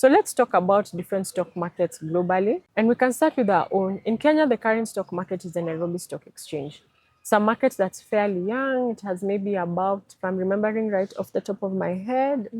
So let's talk about different stock markets globally. And we can start with our own. In Kenya, the current stock market is the Nairobi Stock Exchange. It's a market that's fairly young. It has maybe about, if I'm remembering right off the top of my head,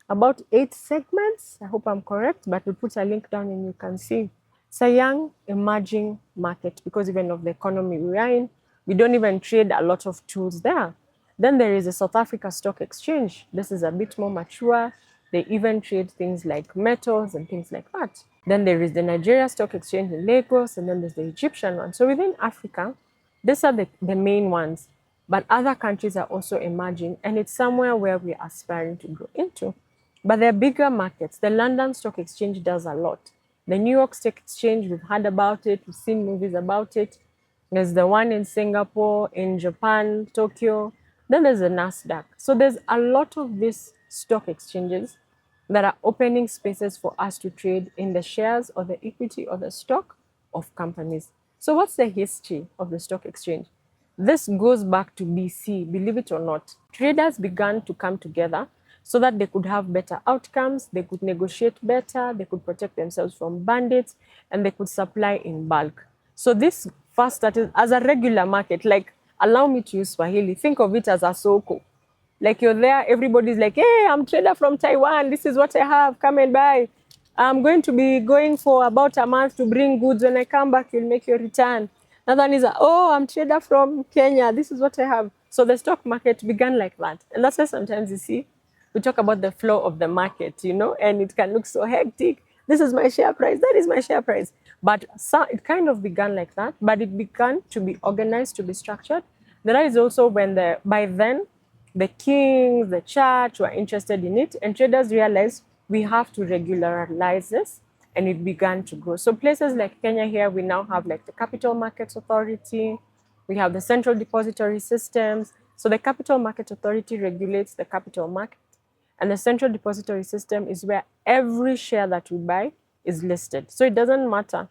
about 8 segments. I hope I'm correct, but we'll put a link down and you can see. It's a young, emerging market because even of the economy we are in, we don't even trade a lot of tools there. Then there is the South Africa Stock Exchange. This is a bit more mature. They even trade things like metals and things like that. Then there is the Nigeria Stock Exchange in Lagos, and then there's the Egyptian one. So within Africa, these are the main ones. But other countries are also emerging, and it's somewhere where we're aspiring to grow into. But there are bigger markets. The London Stock Exchange does a lot. The New York Stock Exchange, we've heard about it, we've seen movies about it. There's the one in Singapore, in Japan, Tokyo. Then there's the NASDAQ. So there's a lot of these stock exchanges that are opening spaces for us to trade in the shares or the equity or the stock of companies. So what's the history of the stock exchange? This goes back to BC, believe it or not. Traders began to come together so that they could have better outcomes, they could negotiate better, they could protect themselves from bandits, and they could supply in bulk. So this first started as a regular market, like, allow me to use Swahili, think of it as a soko. Like you're there, everybody's like, hey, I'm trader from Taiwan, this is what I have, come and buy. I'm going to be going for about a month to bring goods. When I come back, you'll make your return. Another one is, oh, I'm trader from Kenya, this is what I have. So the stock market began like that. And that's why sometimes you see, we talk about the flow of the market, and it can look so hectic. This is my share price, that is my share price. But it kind of began like that, but it began to be organized, to be structured. That is also when by then, the kings, the church were interested in it, and traders realized we have to regularize this, and it began to grow. So places like Kenya here, we now have like the Capital Markets Authority, we have the Central Depository Systems. So the Capital Market Authority regulates the capital market, and the Central Depository System is where every share that we buy is listed. So it doesn't matter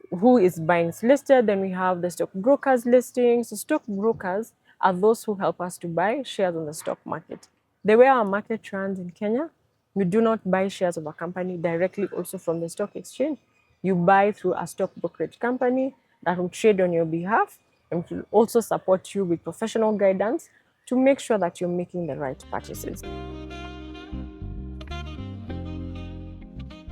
who is buying, it's listed. Then we have the stock brokers listings. So stock brokers are those who help us to buy shares on the stock market. The way our market runs in Kenya, we do not buy shares of a company directly also from the stock exchange. You buy through a stock brokerage company that will trade on your behalf and will also support you with professional guidance to make sure that you're making the right purchases.